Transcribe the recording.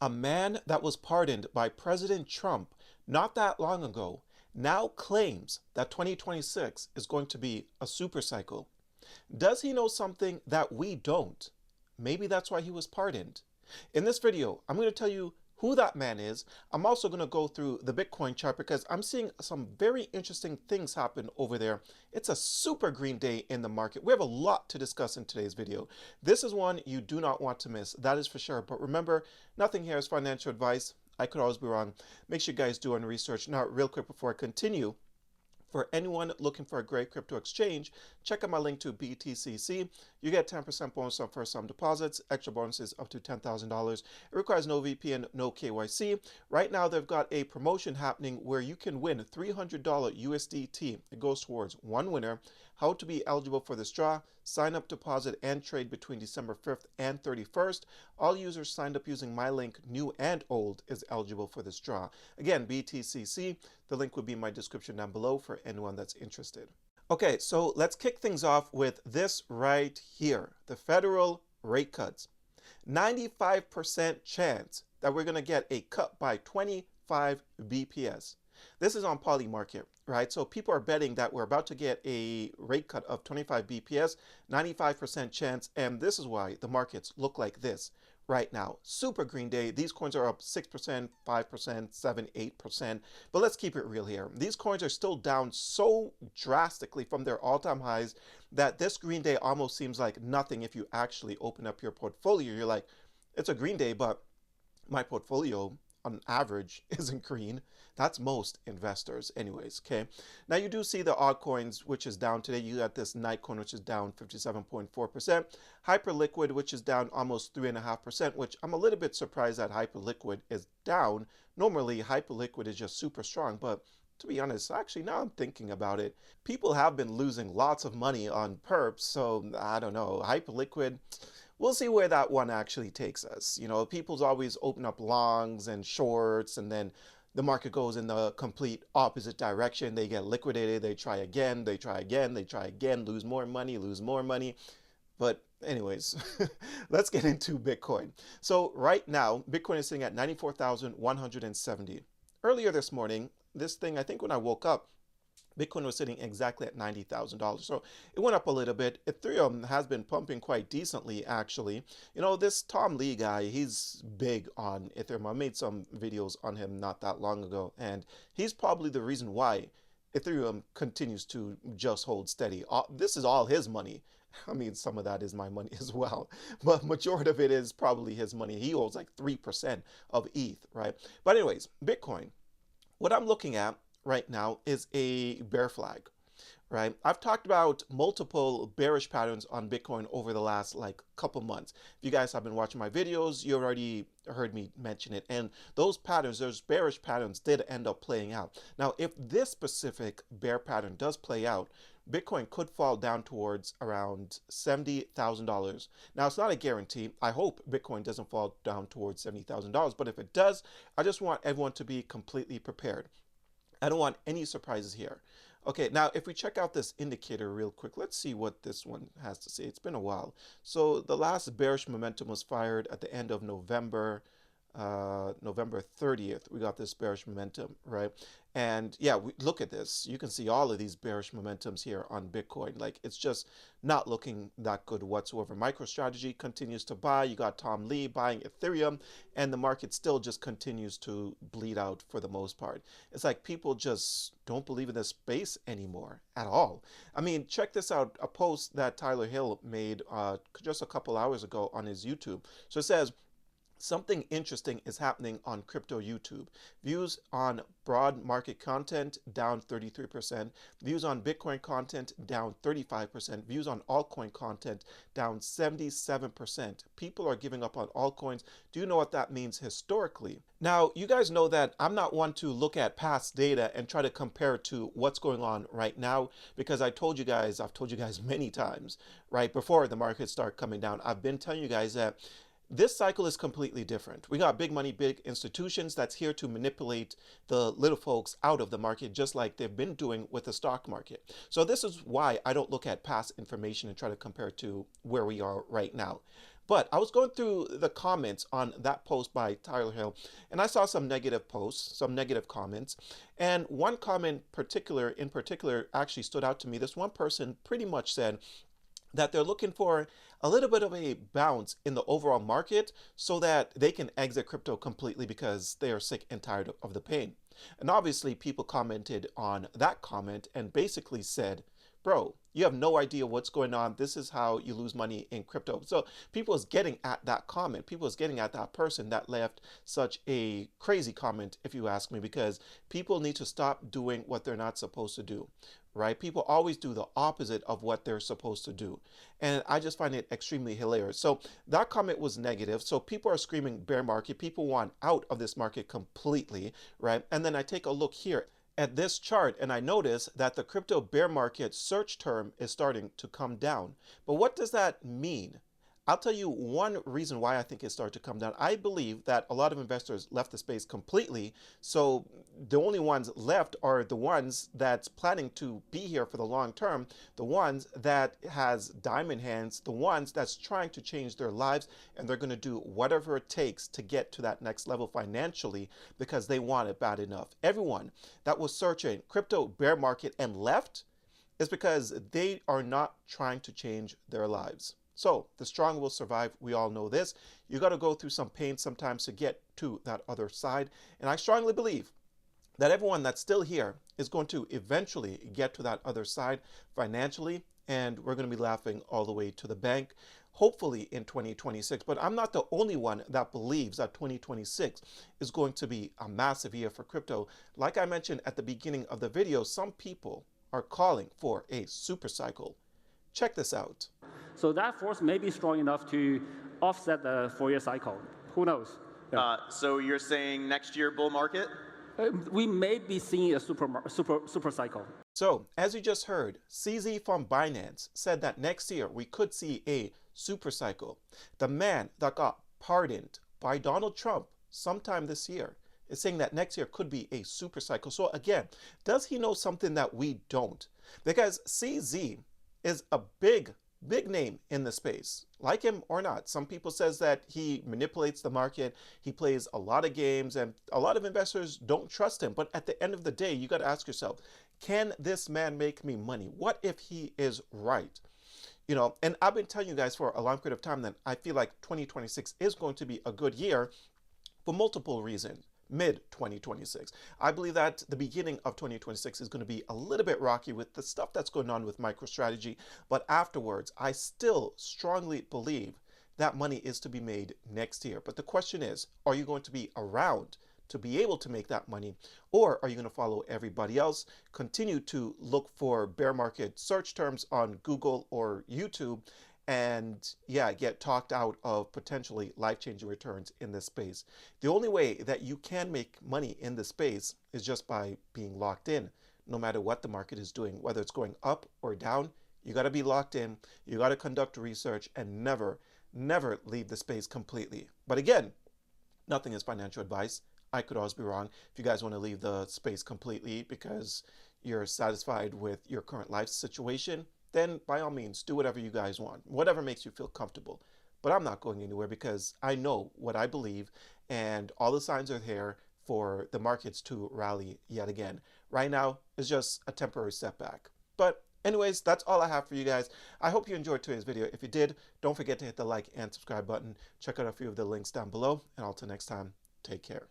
A man that was pardoned by President Trump not that long ago now claims that 2026 is going to be a super cycle. Does he know something that we don't? Maybe that's why he was pardoned. In this video, I'm going to tell you who that man is. I'm also going to go through the Bitcoin chart because I'm seeing some very interesting things happen over there. It's a super green day in the market. We have a lot to discuss in today's video. This is one you do not want to miss, that is for sure. But remember, nothing here is financial advice. I could always be wrong. Make sure you guys do your research. Now, real quick before I continue, for anyone looking for a great crypto exchange, check out my link to BTCC. You get 10% bonus on first time deposits, extra bonuses up to $10,000. It requires no VPN, no KYC. Right now, they've got a promotion happening where you can win $300 USDT. It goes towards one winner. How to be eligible for this draw: sign up, deposit, and trade between December 5th and 31st. All users signed up using my link, new and old, is eligible for this draw. Again, BTCC. The link will be in my description down below for anyone that's interested. Okay, so let's kick things off with this right here, the federal rate cuts. 95% chance that we're going to get a cut by 25 BPS. This is on Polymarket, right? So people are betting that we're about to get a rate cut of 25 BPS, 95% chance, and this is why the markets look like this right now. Super green day. These coins are up 6%, 5%, 7, 8%. But let's keep it real here. These coins are still down so drastically from their all-time highs that this green day almost seems like nothing. If you actually open up your portfolio, you're like, it's a green day, but my portfolio on average isn't green. That's most investors anyways, okay? Now you do see the altcoins, which is down today. You got this Nightcoin, which is down 57.4%. Hyperliquid, which is down almost 3.5%, which I'm a little bit surprised that Hyperliquid is down. Normally, Hyperliquid is just super strong, but to be honest, actually, now I'm thinking about it, people have been losing lots of money on perps, so I don't know. Hyperliquid, we'll see where that one actually takes us. You know, people's always open up longs and shorts, and then the market goes in the complete opposite direction. They get liquidated, they try again, they try again, they try again, lose more money, lose more money. But anyways, let's get into Bitcoin. So right now, Bitcoin is sitting at 94,170. Earlier this morning, this thing, I think when I woke up, Bitcoin was sitting exactly at $90,000. So it went up a little bit. Ethereum has been pumping quite decently, actually. You know, this Tom Lee guy, he's big on Ethereum. I made some videos on him not that long ago, and he's probably the reason why Ethereum continues to just hold steady. This is all his money. I mean, some of that is my money as well, but majority of it is probably his money. He owns like 3% of ETH, right? But anyways, Bitcoin, what I'm looking at right now is a bear flag, right? I've talked about multiple bearish patterns on Bitcoin over the last like couple months. If you guys have been watching my videos, you already heard me mention it. And those patterns, those bearish patterns did end up playing out. Now, if this specific bear pattern does play out, Bitcoin could fall down towards around $70,000. Now, it's not a guarantee. I hope Bitcoin doesn't fall down towards $70,000. But if it does, I just want everyone to be completely prepared. I don't want any surprises here. Okay, now if we check out this indicator real quick, let's see what this one has to say. It's been a while. So the last bearish momentum was fired at the end of November 30th. We got this bearish momentum, right? And yeah, look at this. You can see all of these bearish momentums here on Bitcoin. Like, it's just not looking that good whatsoever. MicroStrategy continues to buy. You got Tom Lee buying Ethereum, and the market still just continues to bleed out for the most part. It's like people just don't believe in this space anymore at all. I mean, check this out, a post that Tyler Hill made just a couple hours ago on his YouTube. So it says, something interesting is happening on crypto YouTube. Views on broad market content down 33%. Views on Bitcoin content down 35%. Views on altcoin content down 77%. People are giving up on altcoins. Do you know what that means historically? Now, you guys know that I'm not one to look at past data and try to compare it to what's going on right now, because I've told you guys many times, right, before the markets start coming down, I've been telling you guys that this cycle is completely different. We got big money, big institutions that's here to manipulate the little folks out of the market, just like they've been doing with the stock market. So this is why I don't look at past information and try to compare it to where we are right now. But I was going through the comments on that post by Tyler Hill, and I saw some negative posts, some negative comments. And one comment in particular actually stood out to me. This one person pretty much said that they're looking for a little bit of a bounce in the overall market so that they can exit crypto completely because they are sick and tired of the pain. And obviously people commented on that comment and basically said, bro, you have no idea what's going on. This is how you lose money in crypto. So people is getting at that comment. People is getting at that person that left such a crazy comment, if you ask me, because people need to stop doing what they're not supposed to do, right? People always do the opposite of what they're supposed to do. And I just find it extremely hilarious. So that comment was negative. So people are screaming bear market. People want out of this market completely, right? And then I take a look here at this chart and I notice that the crypto bear market search term is starting to come down. But what does that mean? I'll tell you one reason why I think it started to come down. I believe that a lot of investors left the space completely. So the only ones left are the ones that's planning to be here for the long term, the ones that has diamond hands, the ones that's trying to change their lives, and they're going to do whatever it takes to get to that next level financially because they want it bad enough. Everyone that was searching crypto bear market and left is because they are not trying to change their lives. So the strong will survive. We all know this. You got to go through some pain sometimes to get to that other side. And I strongly believe that everyone that's still here is going to eventually get to that other side financially. And we're going to be laughing all the way to the bank, hopefully in 2026. But I'm not the only one that believes that 2026 is going to be a massive year for crypto. Like I mentioned at the beginning of the video, some people are calling for a super cycle. Check this out. So that force may be strong enough to offset the 4-year cycle. Who knows? Yeah. So you're saying next year bull market? We may be seeing a super cycle. So as you just heard, CZ from Binance said that next year we could see a super cycle. The man that got pardoned by Donald Trump sometime this year is saying that next year could be a super cycle. So again, does he know something that we don't? Because CZ is a big name in the space, like him or not. Some people says that he manipulates the market, he plays a lot of games, and a lot of investors don't trust him. But at the end of the day, you got to ask yourself, can this man make me money? What if he is right? You know, and I've been telling you guys for a long period of time that I feel like 2026 is going to be a good year for multiple reasons. Mid-2026. I believe that the beginning of 2026 is going to be a little bit rocky with the stuff that's going on with MicroStrategy, but afterwards, I still strongly believe that money is to be made next year. But the question is, are you going to be around to be able to make that money, or are you going to follow everybody else, continue to look for bear market search terms on Google or YouTube, and yeah, get talked out of potentially life-changing returns in this space? The only way that you can make money in this space is just by being locked in. No matter what the market is doing, whether it's going up or down, you got to be locked in. You got to conduct research and never leave the space completely. But again, nothing is financial advice. I could always be wrong. If you guys want to leave the space completely because you're satisfied with your current life situation, then by all means, do whatever you guys want, whatever makes you feel comfortable. But I'm not going anywhere because I know what I believe, and all the signs are there for the markets to rally yet again. Right now, it's just a temporary setback. But anyways, that's all I have for you guys. I hope you enjoyed today's video. If you did, don't forget to hit the like and subscribe button. Check out a few of the links down below, and until next time, take care.